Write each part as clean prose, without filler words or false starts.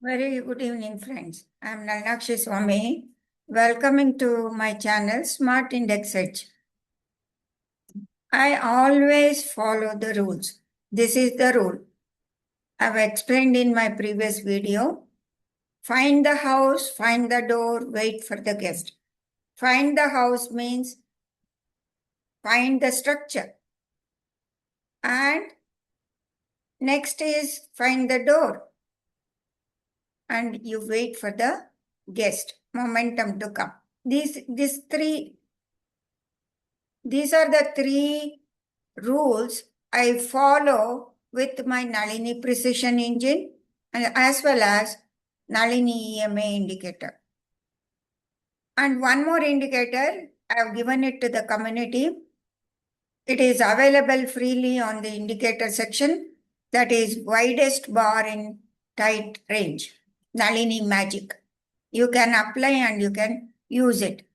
Very good evening, friends. I'm Nalakshi Swami. Welcoming to my channel, Smart Index Edge. I always follow the rules. This is the rule. I've explained in my previous video. Find the house, find the door, wait for the guest. Find the house means find the structure. And next is find the door. And you wait for the guest, momentum to come. These are the three rules I follow with my Nalini Precision Engine and as well as Nalini EMA indicator. And one more indicator, I have given it to the community. It is available freely on the indicator section. That is widest bar in tight range, Nalini Magic. You can apply and you can use it.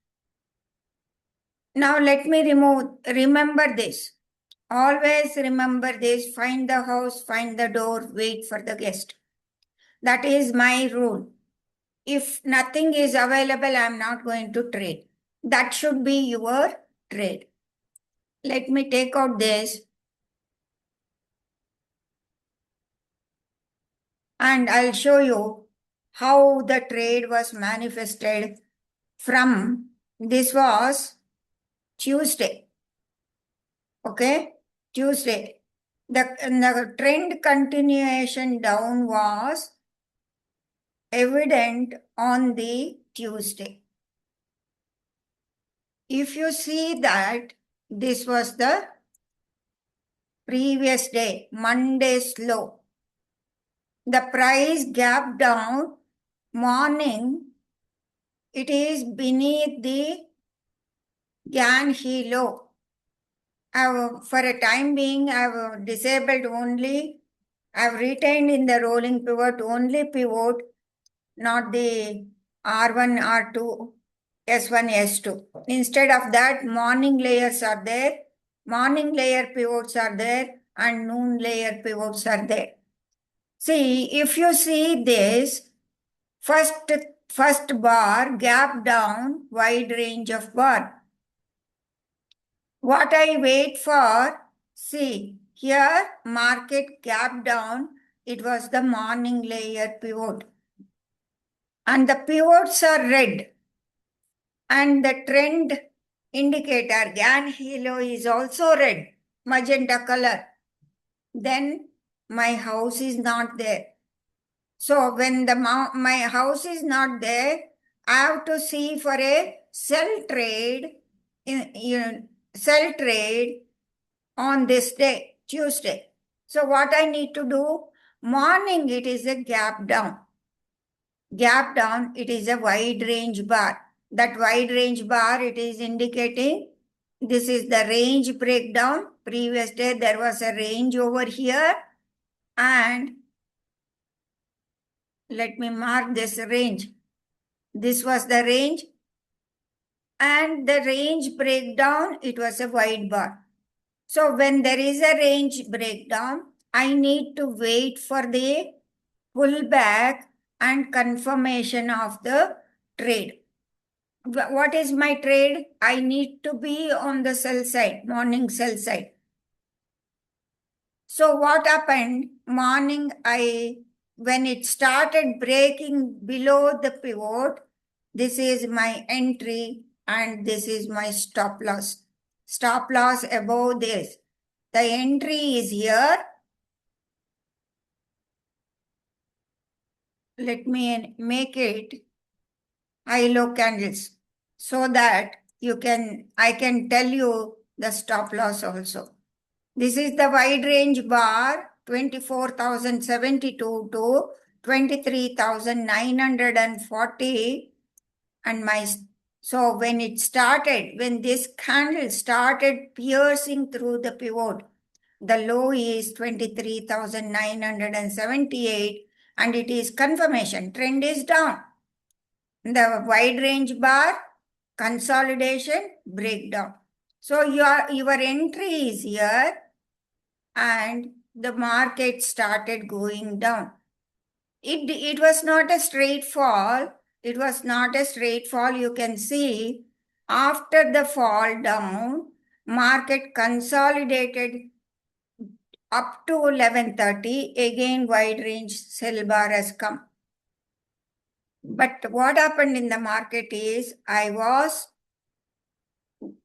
Now let me remember this. Always remember this, find the house, find the door, wait for the guest. That is my rule. If nothing is available, I am not going to trade. That should be your trade. Let me take out this. And I'll show you how the trade was manifested from, this was Tuesday. Okay, Tuesday. The trend continuation down was evident on the Tuesday. If you see that this was the previous day, Monday's low, the price gap down morning, it is beneath the Gann He low. For a time being, I have disabled only, I have retained in the rolling pivot only pivot, not the R1, R2, S1, S2. Instead of that, morning layers are there, morning layer pivots are there, and noon layer pivots are there. See, if you see this, first bar, gap down, wide range of bar. What I wait for, see, here market gap down, it was the morning layer pivot. And the pivots are red. And the trend indicator, Gann He low, is also red, magenta color. Then my house is not there. So when my house is not there, I have to see for a sell trade on this day, Tuesday. So what I need to do, morning it is a gap down. Gap down, it is a wide range bar. That wide range bar, it is indicating this is the range breakdown. Previous day there was a range over here, and let me mark this range. This was the range, and the range breakdown, it was a wide bar. So when there is a range breakdown, I need to wait for the pullback and confirmation of the trade. What is my trade? I need to be on the sell side, morning sell side. So what happened? Morning, when it started breaking below the pivot, this is my entry and this is my stop loss. Stop loss above this. The entry is here. Let me make it high-low candles so that I can tell you the stop loss also. This is the wide range bar, 24,072 to 23,940. So when this candle started piercing through the pivot, the low is 23,978 and it is confirmation. Trend is down. The wide range bar, consolidation, breakdown. So your entry is here and the market started going down. It was not a straight fall. It was not a straight fall. You can see after the fall down, market consolidated up to 11:30. Again, wide range sell bar has come. But what happened in the market is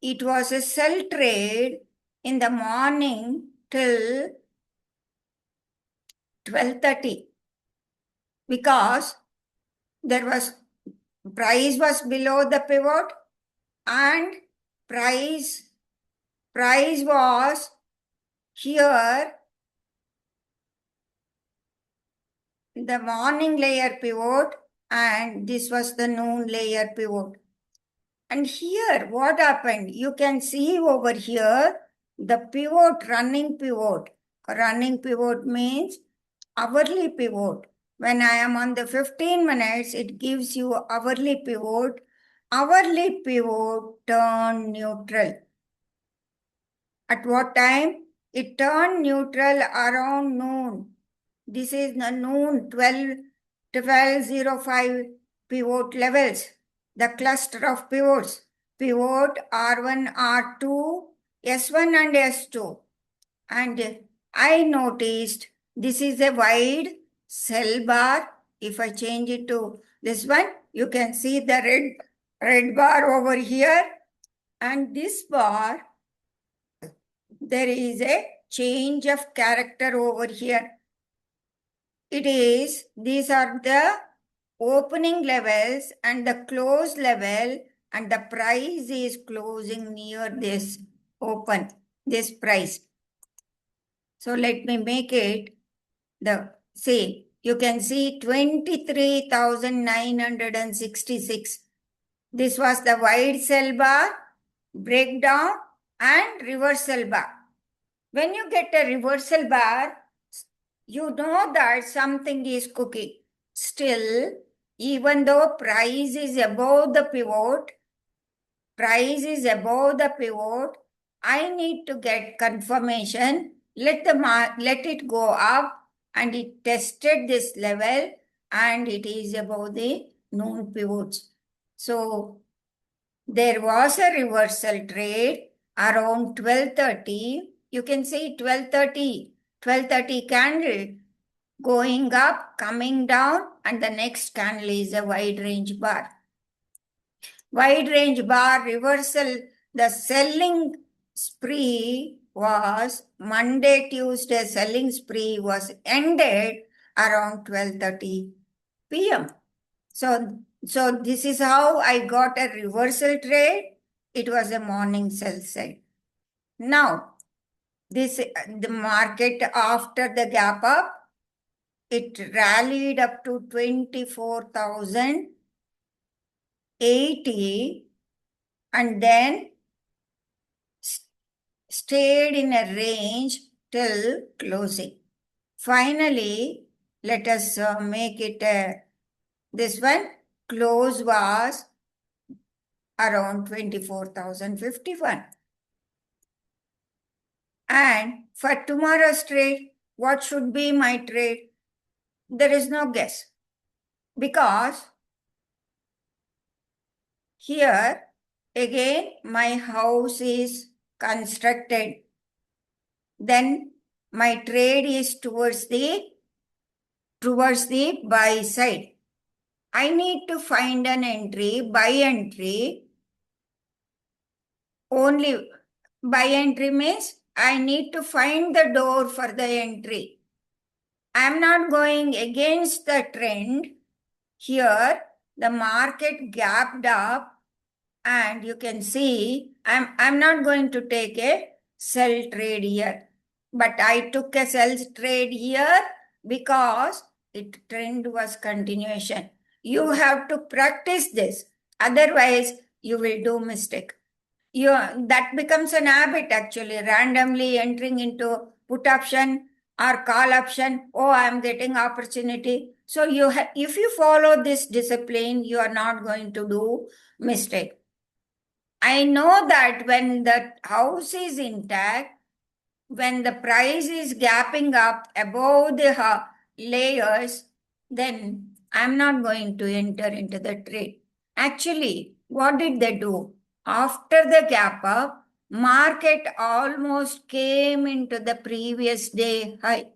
it was a sell trade in the morning till 12:30 because there was price was below the pivot and price was here the morning layer pivot and this was the noon layer pivot. And here what happened? You can see over here the pivot, running pivot. Running pivot means hourly pivot. When I am on the 15 minutes, it gives you hourly pivot. Hourly pivot turned neutral. At what time? It turned neutral around noon. This is the noon 12:05 pivot levels. The cluster of pivots. Pivot R1, R2, S1 and S2. And I noticed this is a wide sell bar. If I change it to this one, you can see the red bar over here. And this bar, there is a change of character over here. These are the opening levels and the close level, and the price is closing near this this price. So let me make it you can see 23,966. This was the wide sell bar, breakdown and reversal bar. When you get a reversal bar, you know that something is cooking. Still, even though price is above the pivot, I need to get confirmation. Let it go up, and it tested this level and it is above the noon pivots. So there was a reversal trade around 12:30. You can see 12:30 candle going up, coming down, and the next candle is a wide range bar. Wide range bar reversal, the selling spree was Monday, Tuesday selling spree was ended around 12:30 p.m. So this is how I got a reversal trade. It was a morning sell side. Now, the market after the gap up, it rallied up to 24,080 and then stayed in a range till closing. Finally, let us make it this one. Close was around 24,051. And for tomorrow's trade, what should be my trade? There is no guess. Because here, again, my house is constructed. Then my trade is towards the buy side. I need to find an entry, buy entry. Only buy entry means I need to find the door for the entry. I am not going against the trend. Here, the market gapped up, and you can see I'm not going to take a sell trade here. But I took a sell trade here because trend was continuation. You have to practice this. Otherwise, you will do mistake. That becomes an habit actually, randomly entering into put option or call option. Oh, I'm getting opportunity. So if you follow this discipline, you are not going to do mistake. I know that when the house is intact, when the price is gapping up above the layers, then I'm not going to enter into the trade. Actually, what did they do? After the gap up, market almost came into the previous day high.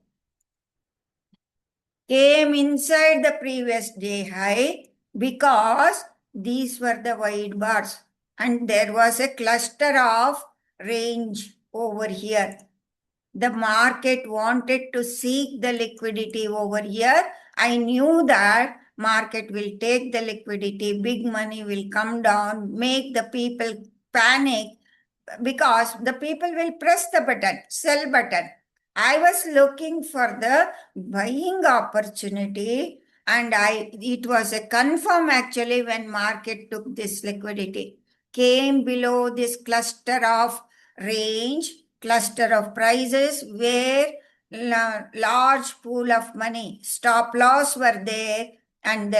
Came inside the previous day high because these were the wide bars and there was a cluster of range over here. The market wanted to seek the liquidity over here. I knew that market will take the liquidity, big money will come down, make the people panic because the people will press the button, sell button. I was looking for the buying opportunity and it was a confirm actually when market took this liquidity. Came below this cluster of range, cluster of prices where large pool of money, stop loss were there and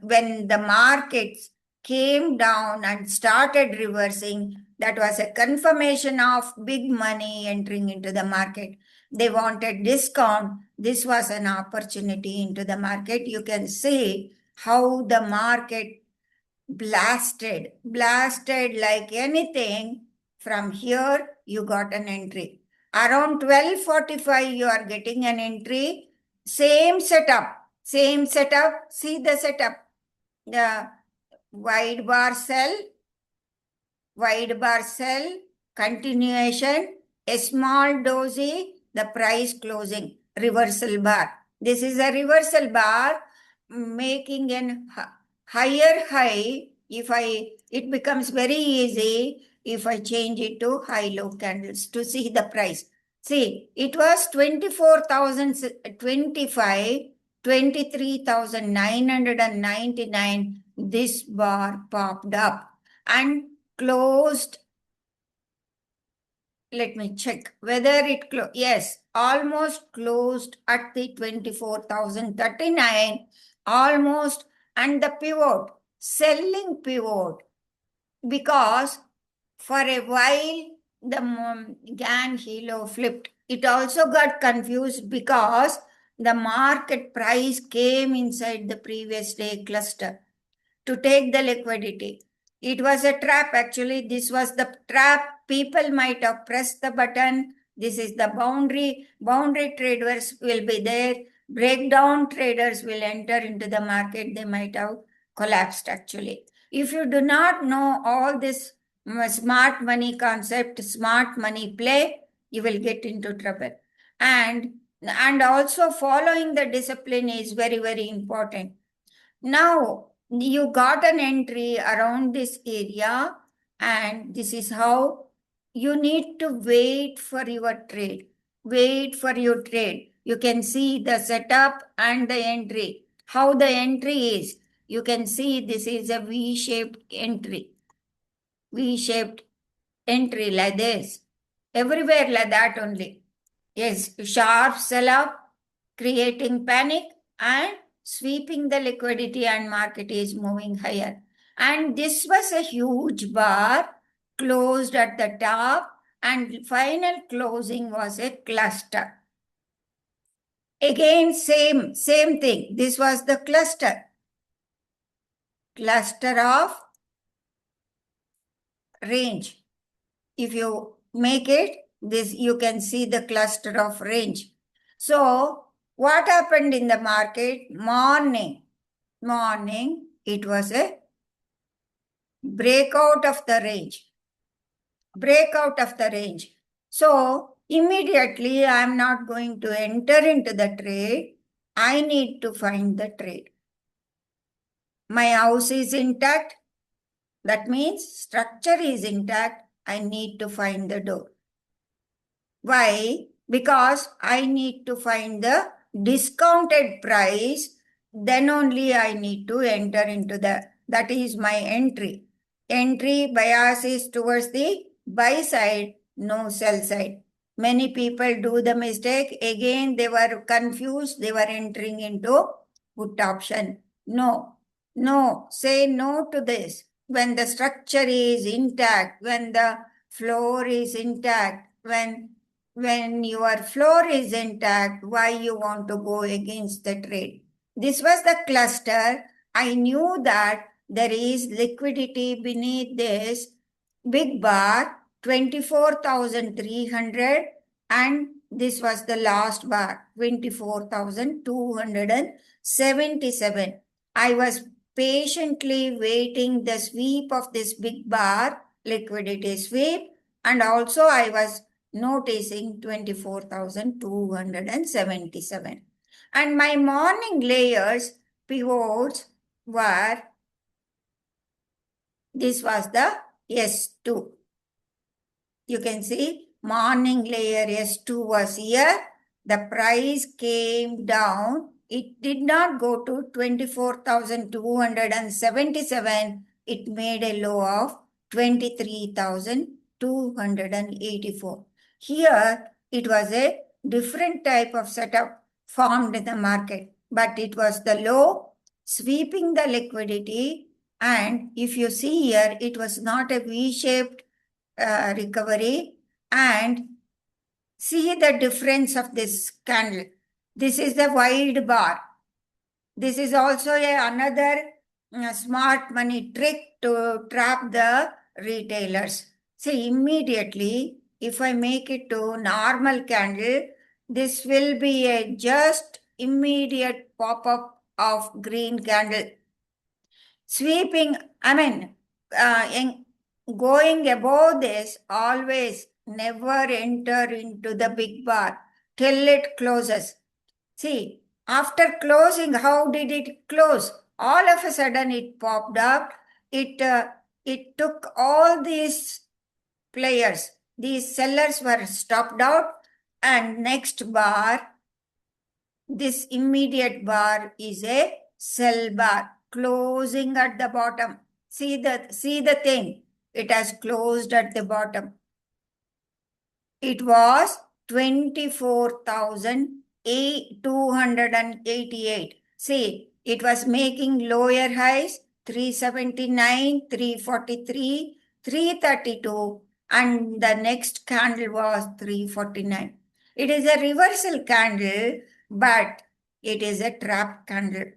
when the markets came down and started reversing, that was a confirmation of big money entering into the market. They wanted discount. This was an opportunity into the market. You can see how the market blasted like anything. From here, you got an entry. Around 12:45, you are getting an entry. Same setup. See the setup. The wide bar sell, continuation, a small dozy, the price closing, reversal bar. This is a reversal bar making an higher high. It becomes very easy if I change it to high-low candles to see the price. See, it was 24,025, 23,999. This bar popped up and closed. Let me check whether it closed. Yes, almost closed at the 24,039, almost, and the pivot, selling pivot, because for a while the GAN Hilo flipped. It also got confused because the market price came inside the previous day cluster to take the liquidity. It was a trap actually. This was the trap. People might have pressed the button. This is the boundary. Boundary traders will be there. Breakdown traders will enter into the market. They might have collapsed actually. If you do not know all this smart money concept, smart money play, you will get into trouble. And also following the discipline is very, very important. Now, you got an entry around this area, and this is how you need to wait for your trade. Wait for your trade. You can see the setup and the entry. How the entry is. You can see this is a V-shaped entry. V-shaped entry like this. Everywhere like that only. Yes, sharp sell-up, creating panic and sweeping the liquidity and market is moving higher. And this was a huge bar closed at the top and final closing was a cluster. Again, same thing. This was the cluster. Cluster of range. If you make it, this you can see the cluster of range. So what happened in the market? Morning, it was a breakout of the range. So immediately I am not going to enter into the trade. I need to find the trade. My house is intact. That means structure is intact. I need to find the door. Why? Because I need to find the discounted price. Then only I need to enter into that is my entry. Entry bias is towards the buy side, no sell side. Many people do the mistake. Again, they were confused. They were entering into put option. No, say no to this. When the structure is intact, when the floor is intact, when your floor is intact, why you want to go against the trade? This was the cluster. I knew that there is liquidity beneath this big bar, 24,300, and this was the last bar, 24,277. I was patiently waiting the sweep of this big bar, liquidity sweep, and also I was noticing 24,277. And my morning layers pivots were, this was the S2. You can see morning layer S2 was here. The price came down. It did not go to 24,277. It made a low of 23,284. Here it was a different type of setup formed in the market, but it was the low sweeping the liquidity. And if you see here, it was not a V-shaped recovery. And see the difference of this candle. This is the wide bar. This is also another smart money trick to trap the retailers. See, immediately, if I make it to normal candle, this will be a just immediate pop-up of green candle. Sweeping, going above this, always never enter into the big bar till it closes. See, after closing, how did it close? All of a sudden it popped up. It took all these players. These sellers were stopped out, and next bar, this immediate bar is a sell bar closing at the bottom. See the thing. It has closed at the bottom. It was 24,288. See, it was making lower highs 379, 343, 332, and the next candle was 349. It is a reversal candle, but it is a trap candle.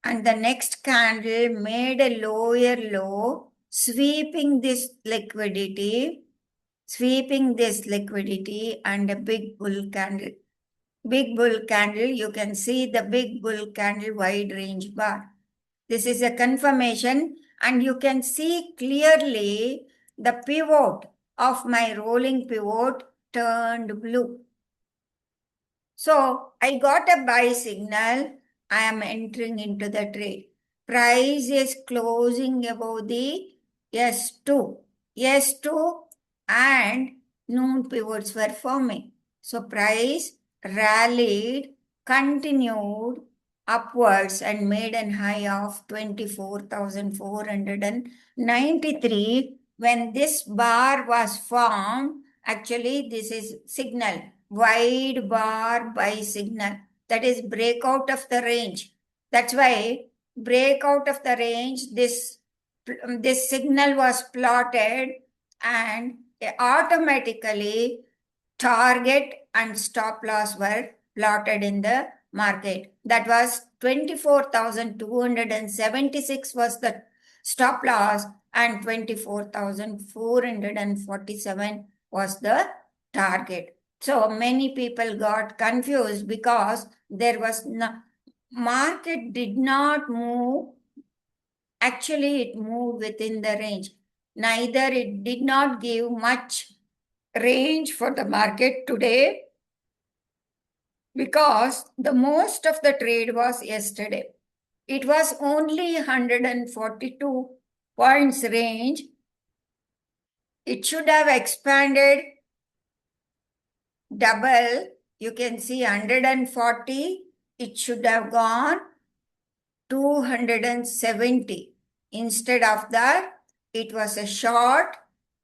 And the next candle made a lower low, sweeping this liquidity and a big bull candle. Big bull candle, you can see the big bull candle wide range bar. This is a confirmation, and you can see clearly the pivot of my rolling pivot turned blue. So I got a buy signal. I am entering into the trade. Price is closing above the S2. S2 and noon pivots were forming. So price rallied, continued upwards and made an high of 24,493. When this bar was formed, actually this is signal. Wide bar buy signal, that is breakout of the range. That's why breakout of the range, this signal was plotted, and automatically target and stop loss were plotted in the market. That was 24,276 was the stop loss, and 24,447 was the target. So many people got confused because there was no market did not move. Actually, it moved within the range. Neither it did not give much range for the market today because the most of the trade was yesterday. It was only 142 points range. It should have expanded double. You can see 140. It should have gone 270. Instead of that, it was a short.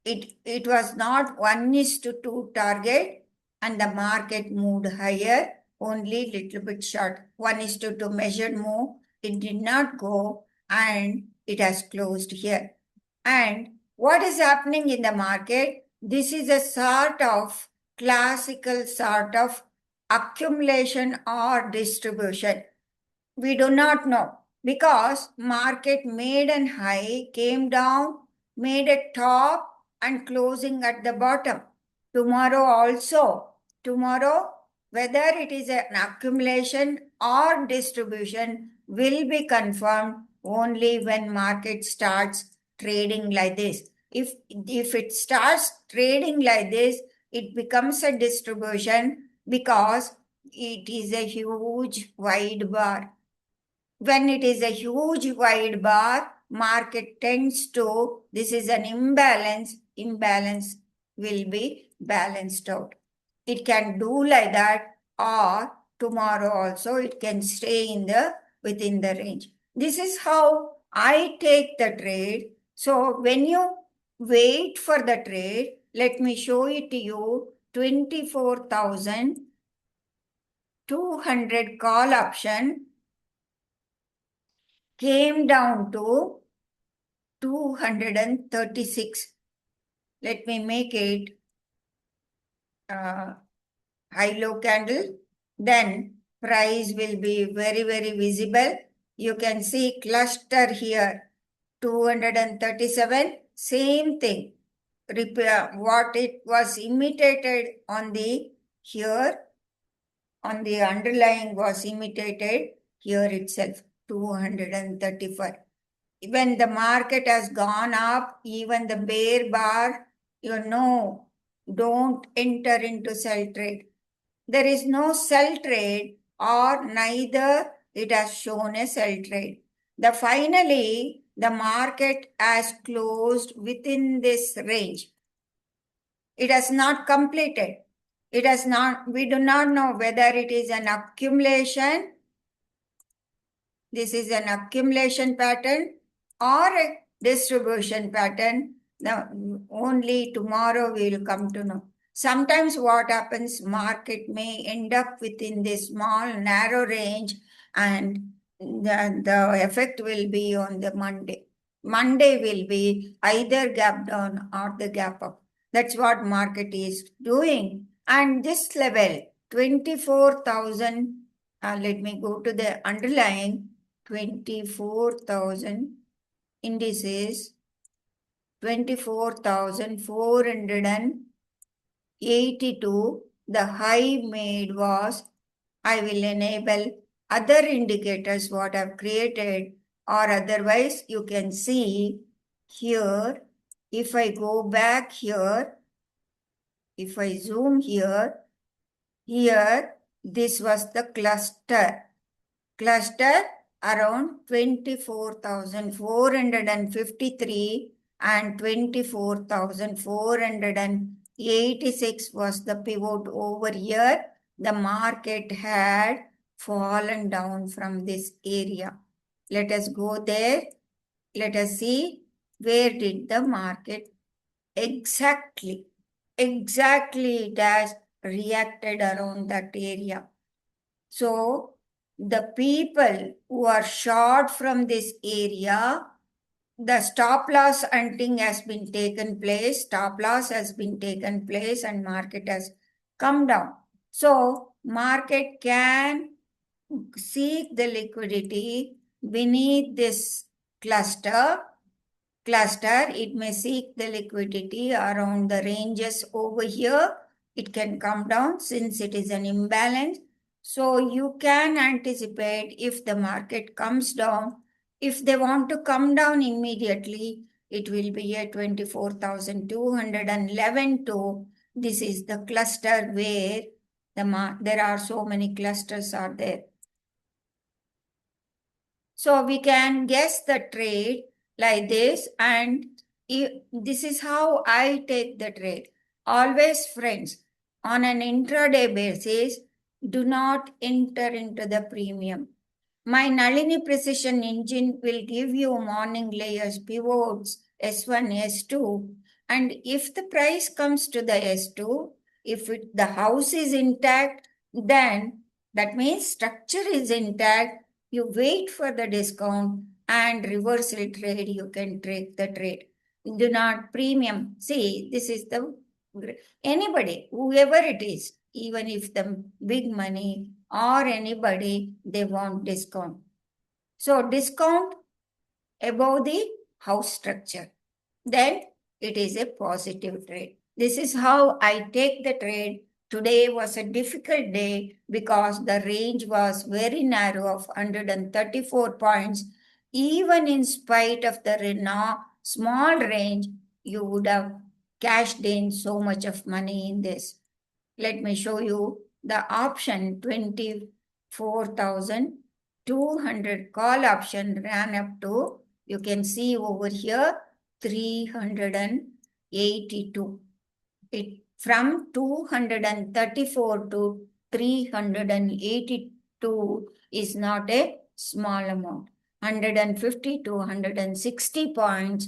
It was not 1:2 target, and the market moved higher, only little bit short. 1:2 measured move. It did not go, and it has closed here. And what is happening in the market? This is a sort of classical sort of accumulation or distribution. We do not know because market made an high, came down, made a top and closing at the bottom. Tomorrow also, tomorrow whether it is an accumulation or distribution will be confirmed only when market starts trading like this. If it starts trading like this, it becomes a distribution because it is a huge wide bar. When it is a huge wide bar, market tends to, this is an imbalance will be balanced out. It can do like that, or tomorrow also it can stay within the range. This is how I take the trade. So when you wait for the trade, let me show it to you. 24,200 call option came down to 236. Let me make it high-low candle. Then price will be very, very visible. You can see cluster here, 237. Same thing. What it was imitated on the here, on the underlying was imitated here itself, 235. When the market has gone up, even the bear bar, don't enter into sell trade. There is no sell trade, or neither it has shown a sell trade. Finally, the market has closed within this range. It has not completed. We do not know whether it is an accumulation. This is an accumulation pattern or a distribution pattern. Now, only tomorrow we will come to know. Sometimes what happens, market may end up within this small, narrow range, and the effect will be on the Monday. Monday will be either gap down or the gap up. That's what market is doing. And this level, 24,000, let me go to the underlying 24,000 indices, 24,482. The high made was, I will enable other indicators what I've created, or otherwise you can see here. If I go back here, if I zoom here, this was the cluster around 24,453 and 24,486 was the pivot over here. The market had fallen down from this area. Let us go there. Let us see where did the market exactly it has reacted around that area. So the people who are short from this area, the stop loss hunting has been taken place, and market has come down. So market can seek the liquidity beneath this cluster. It may seek the liquidity around the ranges over here. It can come down since it is an imbalance. So you can anticipate if the market comes down. If they want to come down immediately, it will be at 24,211 to. This is the cluster where there are so many clusters are there. So we can guess the trade like this, and this is how I take the trade. Always, friends, on an intraday basis, do not enter into the premium. My Nalini Precision Engine will give you morning layers, pivots, S1, S2, and if the price comes to the S2, if the house is intact, then that means structure is intact. You wait for the discount and reversal trade, you can take the trade. Do not premium. See, this is anybody, whoever it is, even if the big money or anybody, they want discount. So discount above the house structure. Then it is a positive trade. This is how I take the trade. Today was a difficult day because the range was very narrow of 134 points. Even in spite of the small range, you would have cashed in so much of money in this. Let me show you the option 24,200 call option ran up to, you can see over here, 382. It from 234 to 382 is not a small amount. 150 to 160 points.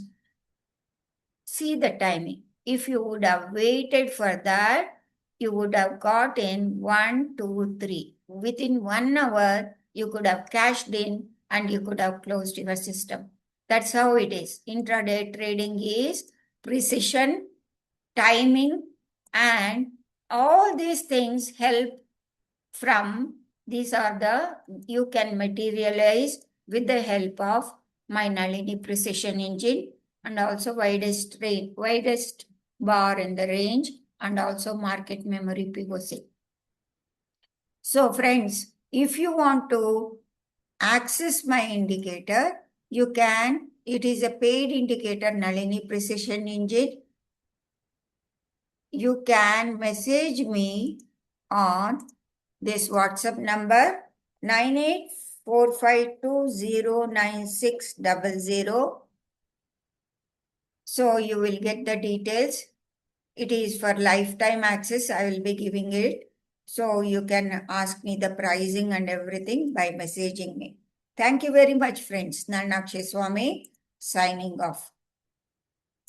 See the timing. If you would have waited for that, you would have got in 1, 2, 3. Within 1 hour, you could have cashed in and you could have closed your system. That's how it is. Intraday trading is precision, timing, and all these things help from, these are the, you can materialize with the help of my Nalini Precision Engine, and also widest bar in the range, and also market memory POC. So friends, if you want to access my indicator, you can, it is a paid indicator, Nalini Precision Engine. You can message me on this WhatsApp number 9845209600. So you will get the details. It is for lifetime access. I will be giving it. So you can ask me the pricing and everything by messaging me. Thank you very much, friends. Nalini Swami signing off.